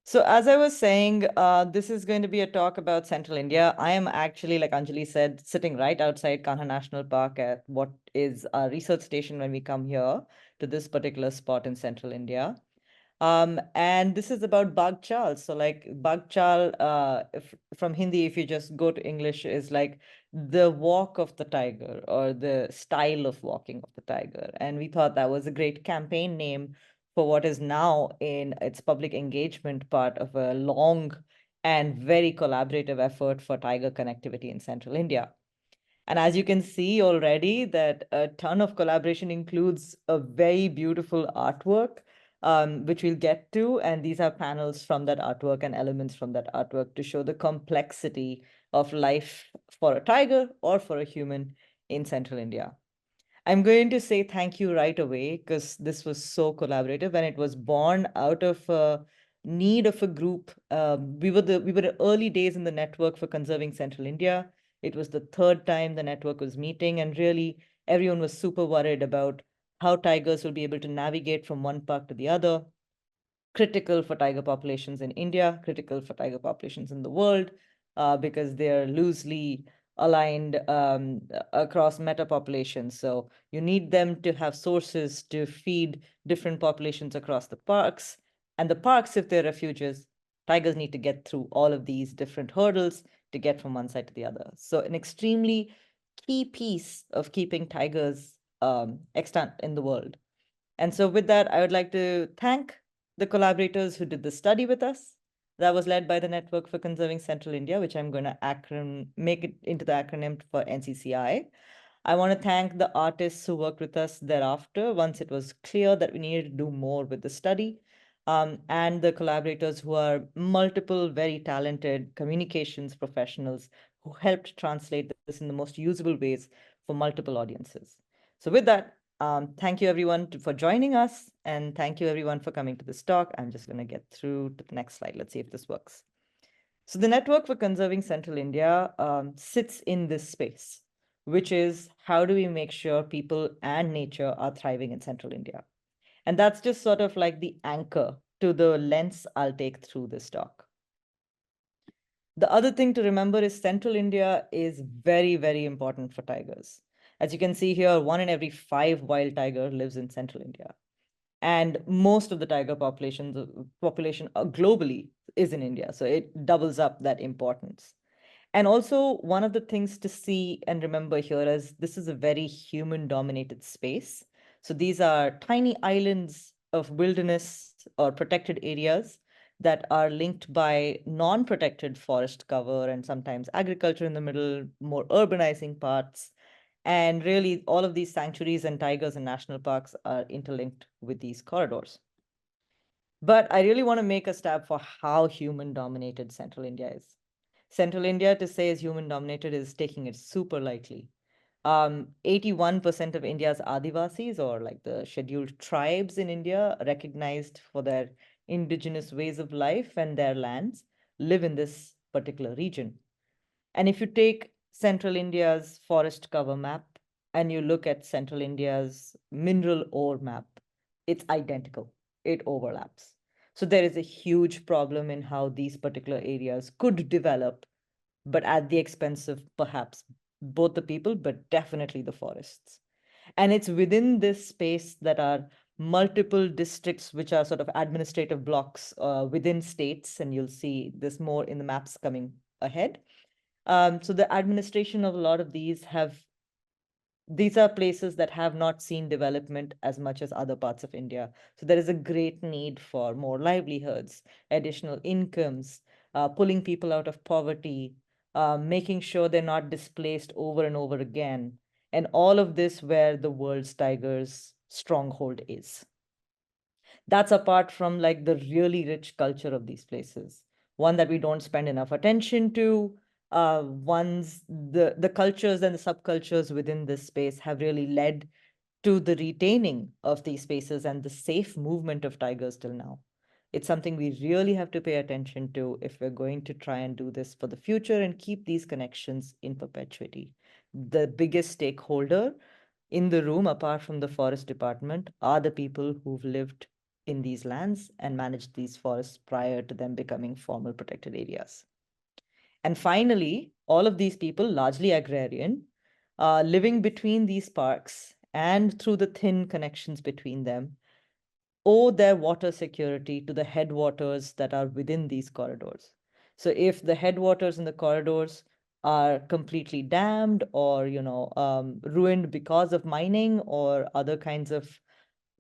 So as I was saying, this is going to be a talk about Central India. I am actually, like Anjali said, sitting right outside Kanha National Park at what is our research station when we come here to this particular spot in Central India. And this is about Bag Chal. So like Bag Chal, if, from Hindi, if you just go to English, is like the walk of the tiger or the style of walking of the tiger. And we thought that was a great campaign name for what is now in its public engagement part of a long and very collaborative effort for tiger connectivity in Central India. And as you can see already, that a ton of collaboration includes a very beautiful artwork, which we'll get to. And these are panels from that artwork and elements from that artwork to show the complexity of life for a tiger or for a human in Central India. I'm going to say thank you right away because this was so collaborative and it was born out of a need of a group. We were the early days in the network for conserving Central India. It was the third time the network was meeting, and really everyone was super worried about how tigers will be able to navigate from one park to the other. Critical for tiger populations in India, critical for tiger populations in the world, because they're loosely aligned across meta populations. So you need them to have sources to feed different populations across the parks. And the parks, if they're refuges, tigers need to get through all of these different hurdles to get from one side to the other. So an extremely key piece of keeping tigers extant in the world. And so with that, I would like to thank the collaborators who did the study with us. That was led by the Network for Conserving Central India, which I'm going to make it into the acronym for NCCI. I want to thank the artists who worked with us thereafter, once it was clear that we needed to do more with the study, and the collaborators who are multiple, very talented communications professionals who helped translate this in the most usable ways for multiple audiences. So with that, thank you everyone for joining us, and thank you everyone for coming to this talk. I'm just going to get through to the next slide. Let's see if this works. So the Network for Conserving Central India sits in this space, which is how do we make sure people and nature are thriving in Central India? And that's just sort of like the anchor to the lens I'll take through this talk. The other thing to remember is Central India is very, very important for tigers. As you can see here, 1 in every 5 wild tiger lives in Central India. And most of the tiger population globally is in India. So it doubles up that importance. And also, one of the things to see and remember here is this is a very human dominated space. So these are tiny islands of wilderness or protected areas that are linked by non-protected forest cover and sometimes agriculture in the middle, more urbanizing parts. And really, all of these sanctuaries and tigers and national parks are interlinked with these corridors. But I really want to make a stab for how human dominated Central India is. Central India, to say is human dominated, is taking it super lightly. 81% of India's Adivasis, or like the scheduled tribes in India, recognized for their indigenous ways of life and their lands, live in this particular region. And if you take Central India's forest cover map and you look at Central India's mineral ore map, it's identical. It overlaps. So there is a huge problem in how these particular areas could develop, but at the expense of perhaps both the people, but definitely the forests. And it's within this space that are multiple districts, which are sort of administrative blocks within states. And you'll see this more in the maps coming ahead. So the administration of a lot of these are places that have not seen development as much as other parts of India. So there is a great need for more livelihoods, additional incomes, pulling people out of poverty, making sure they're not displaced over and over again. And all of this where the world's tigers stronghold is. That's apart from like the really rich culture of these places, one that we don't spend enough attention to. Ones the cultures and the subcultures within this space have really led to the retaining of these spaces and the safe movement of tigers till now. It's something we really have to pay attention to if we're going to try and do this for the future and keep these connections in perpetuity. The biggest stakeholder in the room, apart from the forest department, are the people who've lived in these lands and managed these forests prior to them becoming formal protected areas. And finally, all of these people, largely agrarian, living between these parks and through the thin connections between them, owe their water security to the headwaters that are within these corridors. So if the headwaters in the corridors are completely dammed or ruined because of mining or other kinds of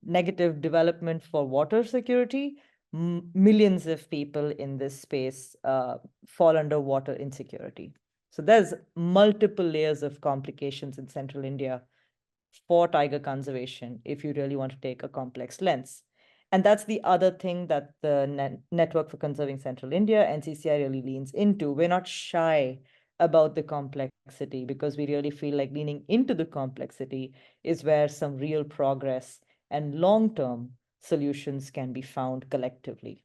negative development for water security, millions of people in this space fall under water insecurity. So there's multiple layers of complications in central India for tiger conservation if you really want to take a complex lens. And that's the other thing that the Network for Conserving Central India, NCCI, really leans into. We're not shy about the complexity because we really feel like leaning into the complexity is where some real progress and long-term solutions can be found collectively.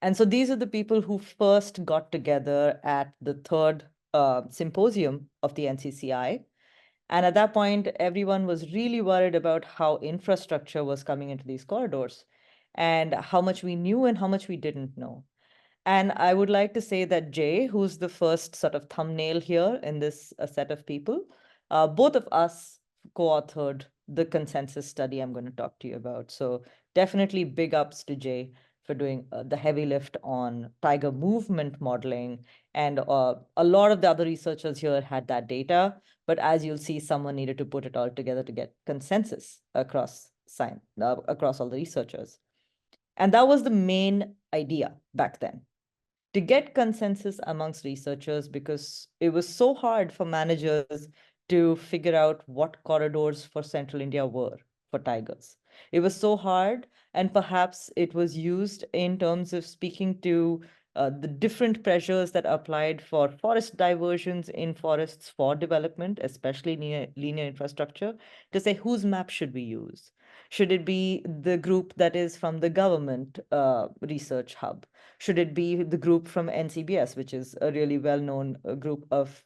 And so these are the people who first got together at the third symposium of the NCCI. And at that point, everyone was really worried about how infrastructure was coming into these corridors and how much we knew and how much we didn't know. And I would like to say that Jay, who's the first sort of thumbnail here in this set of people, both of us co-authored the consensus study I'm going to talk to you about. So definitely big ups to Jay for doing the heavy lift on tiger movement modeling. And a lot of the other researchers here had that data. But as you'll see, someone needed to put it all together to get consensus across science, across all the researchers. And that was the main idea back then, to get consensus amongst researchers, because it was so hard for managers to figure out what corridors for central India were for tigers. It was so hard, and perhaps it was used in terms of speaking to the different pressures that applied for forest diversions in forests for development, especially linear infrastructure, to say whose map should we use? Should it be the group that is from the government research hub? Should it be the group from NCBS, which is a really well-known group of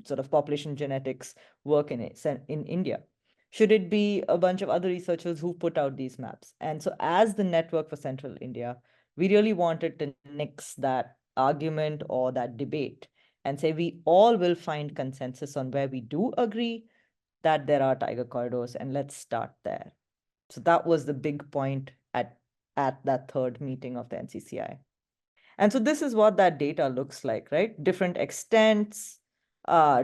sort of population genetics work in India? Should it be a bunch of other researchers who put out these maps? And so as the Network for Central India, we really wanted to nix that argument or that debate and say we all will find consensus on where we do agree that there are tiger corridors, and let's start there. So that was the big point at that third meeting of the NCCI. And so this is what that data looks like, right? Different extents,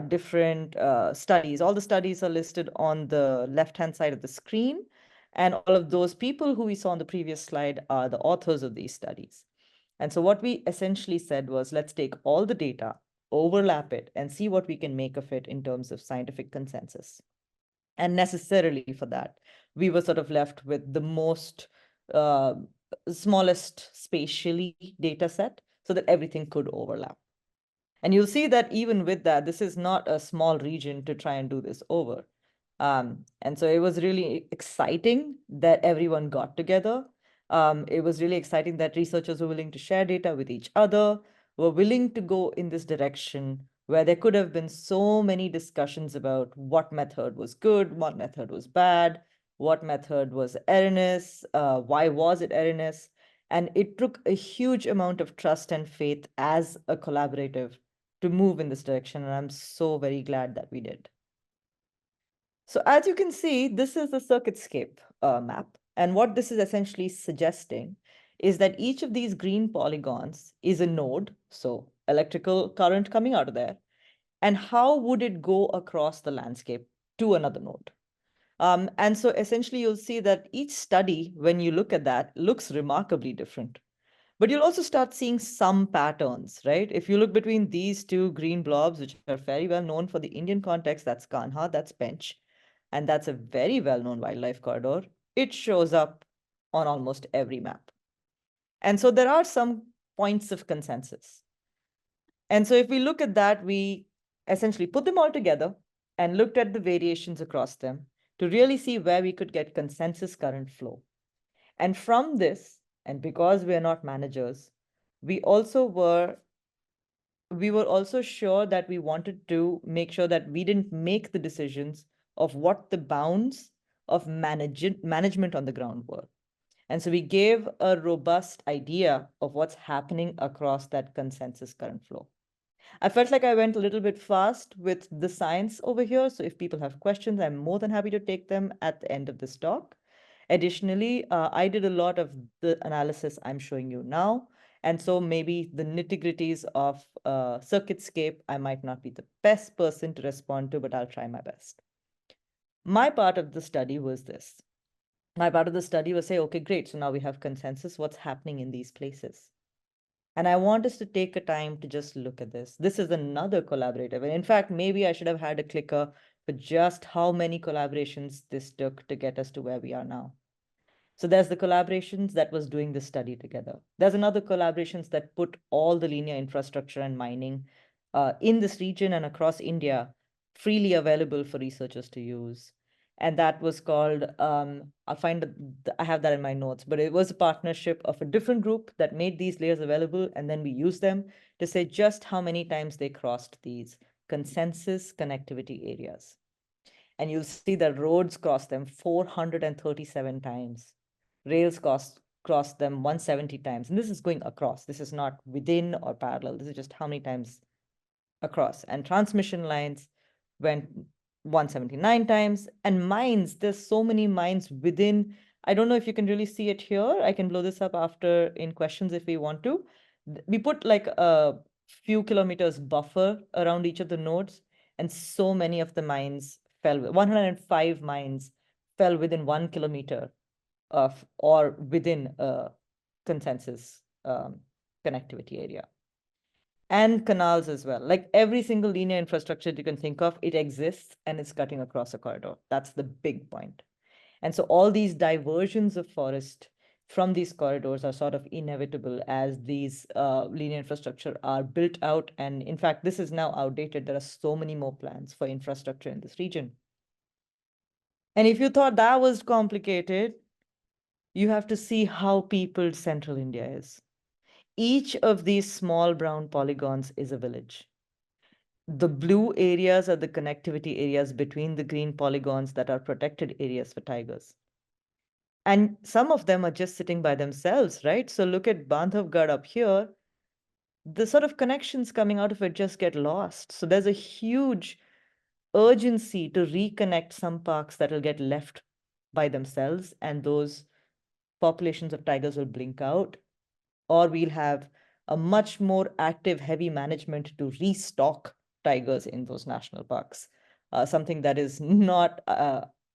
different studies. All the studies are listed on the left-hand side of the screen. And all of those people who we saw on the previous slide are the authors of these studies. And so what we essentially said was, let's take all the data, overlap it, and see what we can make of it in terms of scientific consensus. And necessarily for that, we were sort of left with the most uh, smallest spatially data set so that everything could overlap. And you'll see that even with that, this is not a small region to try and do this over. And so it was really exciting that everyone got together. It was really exciting that researchers were willing to share data with each other, were willing to go in this direction where there could have been so many discussions about what method was good, what method was bad, what method was erroneous, why was it erroneous. And it took a huge amount of trust and faith as a collaborative to move in this direction. And I'm so very glad that we did. So as you can see, this is the circuitscape map. And what this is essentially suggesting is that each of these green polygons is a node, so electrical current coming out of there. And how would it go across the landscape to another node? And so essentially, you'll see that each study, when you look at that, looks remarkably different. But you'll also start seeing some patterns, right? If you look between these two green blobs, which are very well known for the Indian context, that's Kanha, that's Pench, and that's a very well-known wildlife corridor, it shows up on almost every map. And so there are some points of consensus. And so if we look at that, we essentially put them all together and looked at the variations across them to really see where we could get consensus current flow. And from this, and because we are not managers, we were also sure that we wanted to make sure that we didn't make the decisions of what the bounds of management on the ground were. And so we gave a robust idea of what's happening across that consensus current flow. I felt like I went a little bit fast with the science over here. So if people have questions, I'm more than happy to take them at the end of this talk. Additionally, I did a lot of the analysis I'm showing you now. And so maybe the nitty-gritties of circuitscape, I might not be the best person to respond to, but I'll try my best. My part of the study was this. My part of the study was say, okay, great. So now we have consensus. What's happening in these places? And I want us to take a time to just look at this. This is another collaborative. And in fact, maybe I should have had a clicker for just how many collaborations this took to get us to where we are now. So there's the collaborations that was doing this study together. There's another collaborations that put all the linear infrastructure and mining in this region and across India freely available for researchers to use. And that was called, I have that in my notes, but it was a partnership of a different group that made these layers available. And then we used them to say just how many times they crossed these consensus connectivity areas. And you'll see that roads crossed them 437 times. Rails crossed them 170 times. And this is going across. This is not within or parallel. This is just how many times across. And transmission lines went 179 times. And mines, there's so many mines within. I don't know if you can really see it here. I can blow this up after in questions if we want to. We put like a few kilometers buffer around each of the nodes. And so many of the mines fell, 105 mines fell within 1 kilometer of or within a consensus connectivity area. And canals as well. Like every single linear infrastructure you can think of, it exists and it's cutting across a corridor. That's the big point. And so all these diversions of forest from these corridors are sort of inevitable as these linear infrastructure are built out. And in fact, this is now outdated. There are so many more plans for infrastructure in this region. And if you thought that was complicated, you have to see how peopled central India is. Each of these small brown polygons is a village. The blue areas are the connectivity areas between the green polygons that are protected areas for tigers. And some of them are just sitting by themselves, right? So look at Bandhavgarh up here. The sort of connections coming out of it just get lost. So there's a huge urgency to reconnect some parks that will get left by themselves, and those populations of tigers will blink out, or we'll have a much more active, heavy management to restock tigers in those national parks, something that is not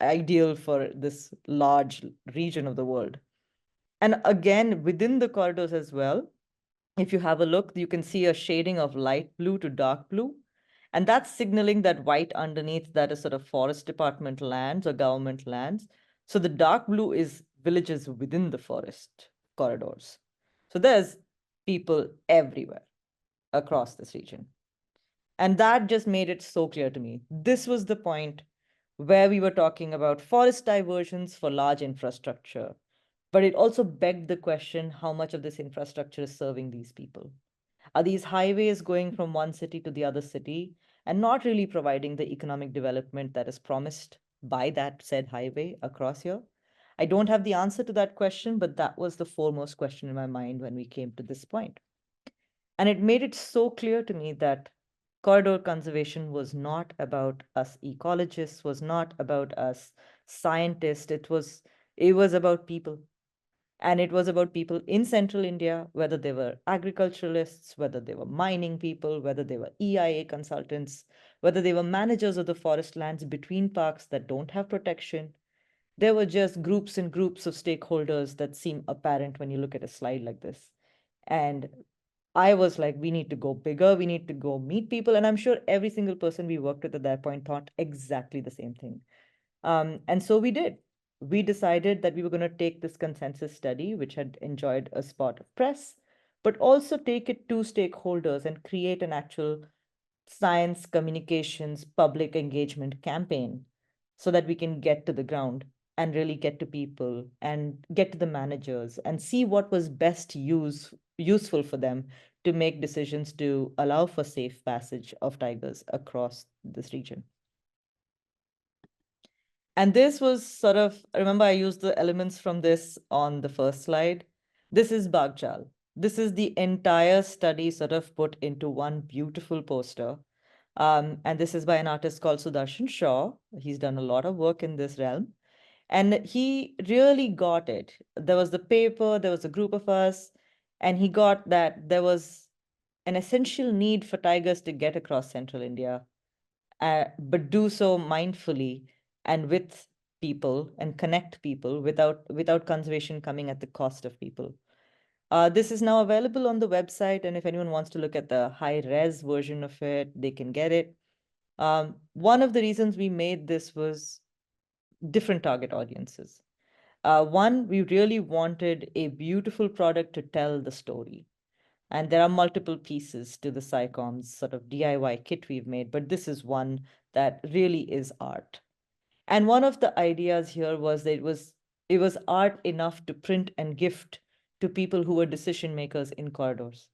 ideal for this large region of the world. And again, within the corridors as well, if you have a look, you can see a shading of light blue to dark blue. And that's signaling that white underneath that is sort of forest department lands or government lands. So the dark blue is villages within the forest corridors. So there's people everywhere across this region. And that just made it so clear to me. This was the point where we were talking about forest diversions for large infrastructure. But it also begged the question, how much of this infrastructure is serving these people? Are these highways going from one city to the other city and not really providing the economic development that is promised by that said highway across here? I don't have the answer to that question, but that was the foremost question in my mind when we came to this point. And it made it so clear to me that corridor conservation was not about us ecologists, was not about us scientists. It was about people. And it was about people in central India, whether they were agriculturalists, whether they were mining people, whether they were EIA consultants, whether they were managers of the forest lands between parks that don't have protection. There were just groups and groups of stakeholders that seem apparent when you look at a slide like this. And I was like, we need to go bigger, we need to go meet people. And I'm sure every single person we worked with at that point thought exactly the same thing. And so we did. We decided that we were going to take this consensus study, which had enjoyed a spot of press, but also take it to stakeholders and create an actual science communications public engagement campaign so that we can get to the ground and really get to people and get to the managers and see what was best useful for them to make decisions to allow for safe passage of tigers across this region. And this was sort of, remember I used the elements from this on the first slide. This is Bagjal. This is the entire study sort of put into one beautiful poster. And this is by an artist called Sudarshan Shaw. He's done a lot of work in this realm. And he really got it. There was the paper, there was a group of us, and he got that there was an essential need for tigers to get across central India, but do so mindfully and with people and connect people without conservation coming at the cost of people. This is now available on the website, and if anyone wants to look at the high res version of it, they can get it. One of the reasons we made this was different target audiences. One, we really wanted a beautiful product to tell the story. And there are multiple pieces to the SciComm's sort of DIY kit we've made, but this is one that really is art. And one of the ideas here was that it was art enough to print and gift to people who were decision makers in corridors.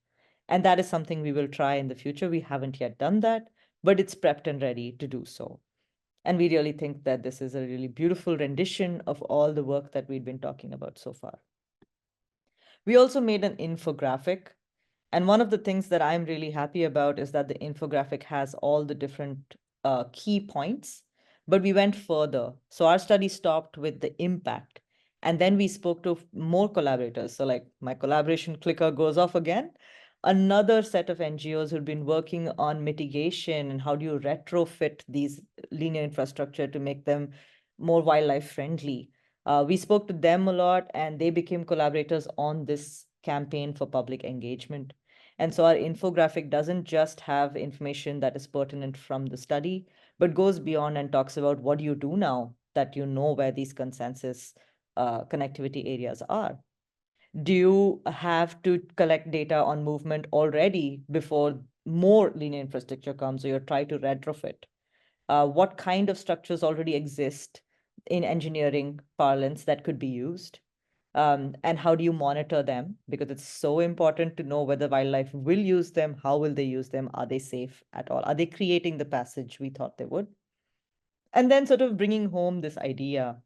And that is something we will try in the future. We haven't yet done that, but it's prepped and ready to do so. And we really think that this is a really beautiful rendition of all the work that we've been talking about so far. We also made an infographic. And one of the things that I'm really happy about is that the infographic has all the different key points, but we went further. So our study stopped with the impact. And then we spoke to more collaborators. So, like, my collaboration clicker goes off again. Another set of NGOs who've been working on mitigation and how do you retrofit these linear infrastructure to make them more wildlife friendly. We spoke to them a lot, and they became collaborators on this campaign for public engagement. And so our infographic doesn't just have information that is pertinent from the study, but goes beyond and talks about what do you do now that you know where these consensus connectivity areas are. Do you have to collect data on movement already before more linear infrastructure comes, or you try to retrofit? What kind of structures already exist in engineering parlance that could be used? And how do you monitor them? Because it's so important to know whether wildlife will use them, how will they use them, are they safe at all? Are they creating the passage we thought they would? And then sort of bringing home this idea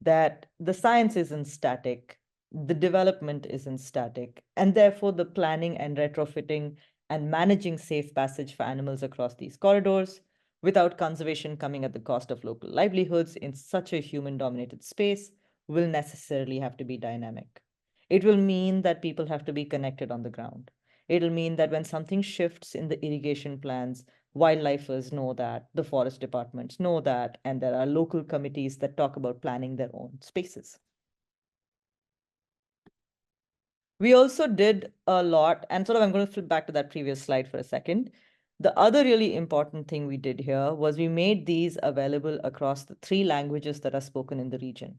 that the science isn't static, the development isn't static, and therefore the planning and retrofitting and managing safe passage for animals across these corridors without conservation coming at the cost of local livelihoods in such a human-dominated space will necessarily have to be dynamic. It will mean that people have to be connected on the ground. It'll mean that when something shifts in the irrigation plans, wildlifers know that, the forest departments know that, and there are local committees that talk about planning their own spaces. We also did a lot, and sort of I'm going to flip back to that previous slide for a second. The other really important thing we did here was we made these available across the 3 languages that are spoken in the region.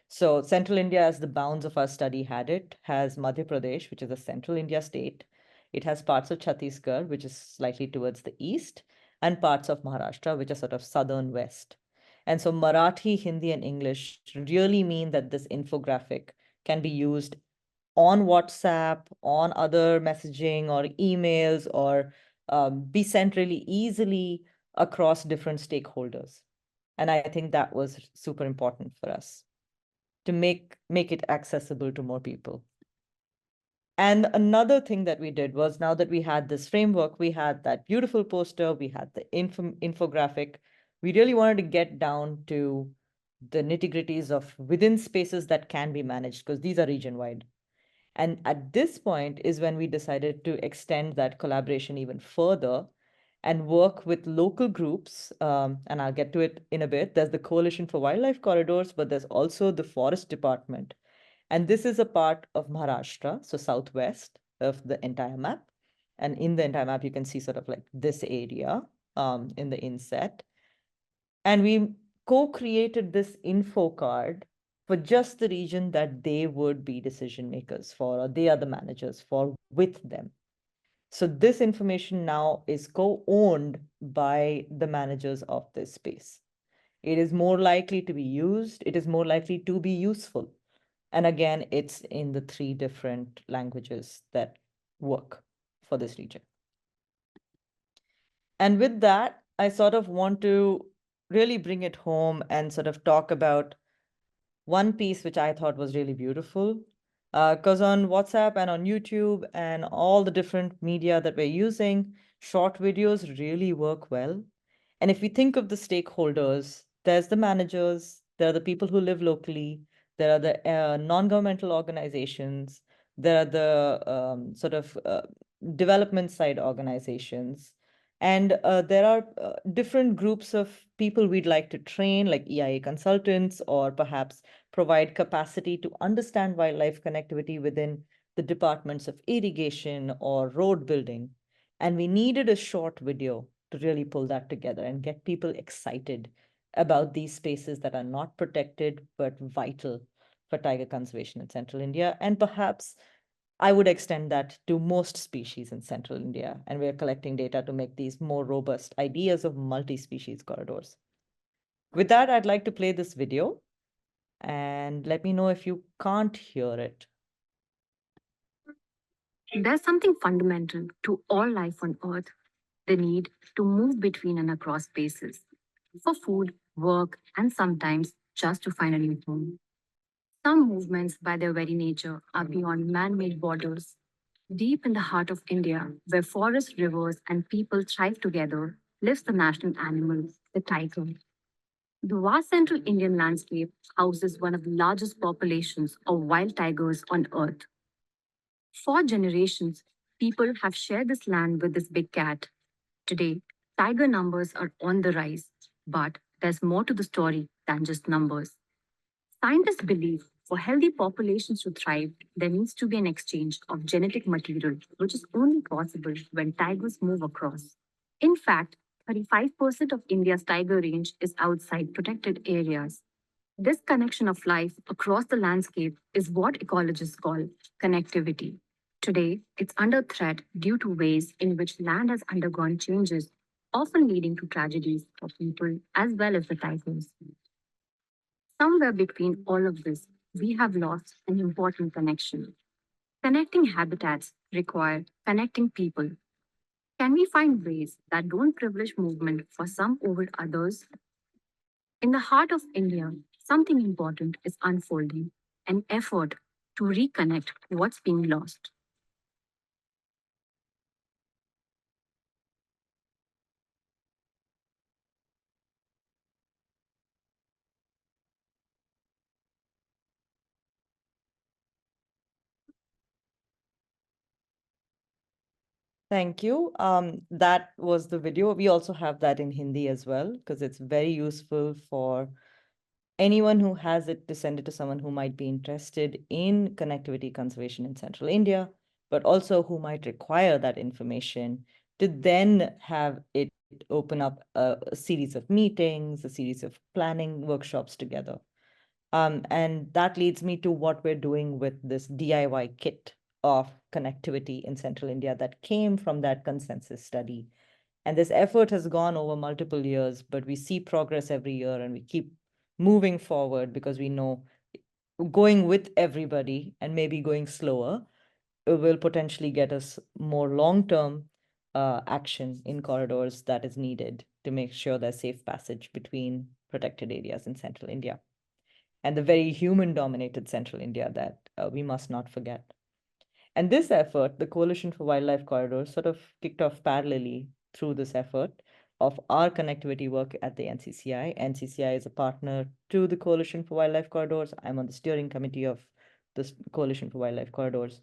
So Central India, as the bounds of our study had it, has Madhya Pradesh, which is a central India state. It has parts of Chhattisgarh, which is slightly towards the east, and parts of Maharashtra, which are sort of southern west. And so Marathi, Hindi, and English really mean that this infographic can be used on WhatsApp, on other messaging or emails, or be sent really easily across different stakeholders. And I think that was super important for us to make it accessible to more people. And another thing that we did was, now that we had this framework, we had that beautiful poster, we had the infographic, we really wanted to get down to the nitty-gritties of within spaces that can be managed, because these are region-wide. And at this point is when we decided to extend that collaboration even further and work with local groups. And I'll get to it in a bit. There's the Coalition for Wildlife Corridors, but there's also the Forest Department. And this is a part of Maharashtra, so southwest of the entire map. And in the entire map, you can see sort of like this area in the inset. And we co-created this info card for just the region that they would be decision makers for, or they are the managers for with them. So this information now is co-owned by the managers of this space. It is more likely to be used. It is more likely to be useful. And again, it's in the 3 different languages that work for this region. And with that, I sort of want to really bring it home and sort of talk about one piece which I thought was really beautiful. Because on WhatsApp and on YouTube and all the different media that we're using, short videos really work well. And if we think of the stakeholders, there's the managers, there are the people who live locally, there are the non-governmental organizations, there are the sort of development side organizations, and there are different groups of people we'd like to train, like EIA consultants, or perhaps provide capacity to understand wildlife connectivity within the departments of irrigation or road building. And we needed a short video to really pull that together and get people excited about these spaces that are not protected but vital for tiger conservation in central India. And perhaps I would extend that to most species in central India. And we're collecting data to make these more robust ideas of multi-species corridors. With that, I'd like to play this video and let me know if you can't hear it. There's something fundamental to all life on Earth, the need to move between and across spaces for food, work, and sometimes just to find a new home. Some movements, by their very nature, are beyond man made borders. Deep in the heart of India, where forests, rivers, and people thrive together, lives the national animal, the tiger. The vast central Indian landscape houses one of the largest populations of wild tigers on Earth. For generations, people have shared this land with this big cat. Today, tiger numbers are on the rise, but there's more to the story than just numbers. Scientists believe for healthy populations to thrive, there needs to be an exchange of genetic material, which is only possible when tigers move across. In fact, 35% of India's tiger range is outside protected areas. This connection of life across the landscape is what ecologists call connectivity. Today, it's under threat due to ways in which land has undergone changes, often leading to tragedies for people as well as the tigers. Somewhere between all of this, we have lost an important connection. Connecting habitats require connecting people. Can we find ways that don't privilege movement for some over others? In the heart of India, something important is unfolding, an effort to reconnect what's being lost. Thank you. That was the video. We also have that in Hindi as well, because it's very useful for anyone who has it to send it to someone who might be interested in connectivity conservation in central India, but also who might require that information to then have it open up a series of meetings, a series of planning workshops together. And that leads me to what we're doing with this DIY kit of connectivity in central India that came from that consensus study. And this effort has gone over multiple years, but we see progress every year and we keep moving forward because we know going with everybody and maybe going slower will potentially get us more long-term action in corridors that is needed to make sure there's safe passage between protected areas in central India and the very human-dominated central India that we must not forget. And this effort, the Coalition for Wildlife Corridors, sort of kicked off parallelly through this effort of our connectivity work at the NCCI. NCCI is a partner to the Coalition for Wildlife Corridors. I'm on the steering committee of this Coalition for Wildlife Corridors.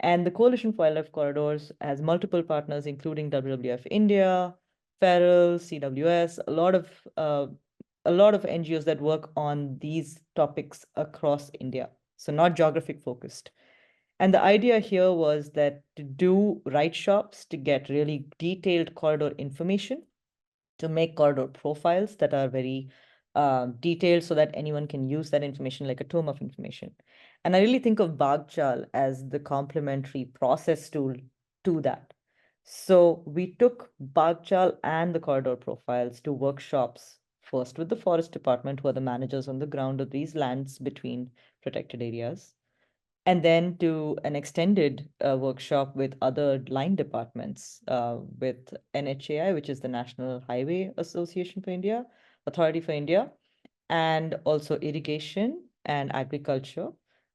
And the Coalition for Wildlife Corridors has multiple partners, including WWF India, Feral, CWS, a lot of NGOs that work on these topics across India. So not geographic focused. And the idea here was that to do write shops to get really detailed corridor information, to make corridor profiles that are very detailed so that anyone can use that information like a tome of information. And I really think of Bagchal as the complementary process tool to that. So we took Bagchal and the corridor profiles to workshops, first with the forest department, who are the managers on the ground of these lands between protected areas, and then to an extended workshop with other line departments, with NHAI, which is the National Highway Association for India, Authority for India, and also irrigation and agriculture.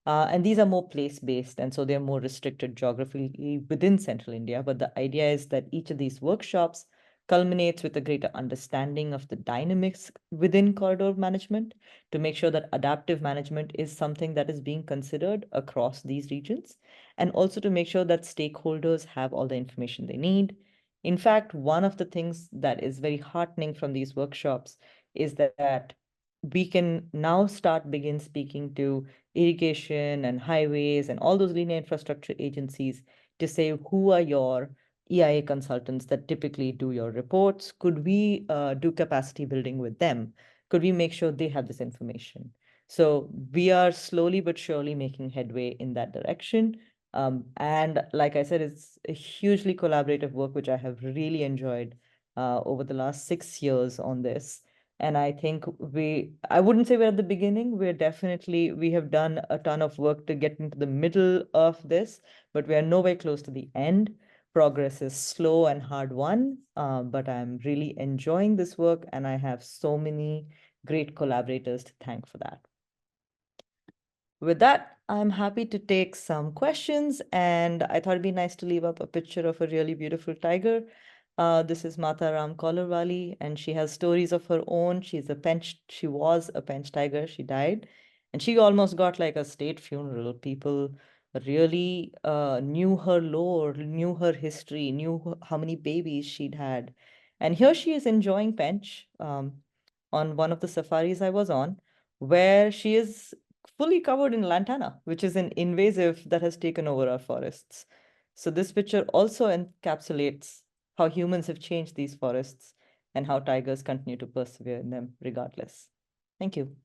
And these are more place-based, and so they're more restricted geographically within central India. But the idea is that each of these workshops culminates with a greater understanding of the dynamics within corridor management to make sure that adaptive management is something that is being considered across these regions, and also to make sure that stakeholders have all the information they need. In fact, one of the things that is very heartening from these workshops is that we can now begin speaking to irrigation and highways and all those linear infrastructure agencies to say, who are your EIA consultants that typically do your reports? Could we do capacity building with them? Could we make sure they have this information? So we are slowly but surely making headway in that direction. And like I said, it's a hugely collaborative work, which I have really enjoyed over the last 6 years on this. And I think I wouldn't say we're at the beginning. We have done a ton of work to get into the middle of this, but we are nowhere close to the end. Progress is slow and hard won, but I'm really enjoying this work, and I have so many great collaborators to thank for that. With that, I'm happy to take some questions, and I thought it'd be nice to leave up a picture of a really beautiful tiger. This is Mata Ram Kaularwali, and she has stories of her own. She was a pench tiger. She died, and she almost got like a state funeral. People really knew her lore, knew her history, knew how many babies she'd had. And here she is enjoying pench on one of the safaris I was on, where she is fully covered in lantana, which is an invasive that has taken over our forests. So this picture also encapsulates how humans have changed these forests and how tigers continue to persevere in them regardless. Thank you.